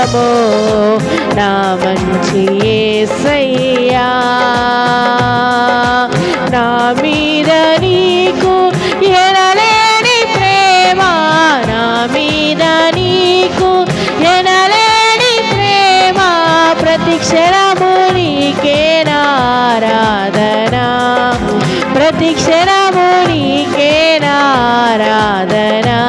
క్షణము నా మంచి యేసయ్యా నా మీద నీకు ఎనలేని ప్రేమ నా మీద నీకు ఎనలేని ప్రేమ ప్రతి క్షణము నీకే నారాధనా ప్రతి క్షణము నీకే నారాధనా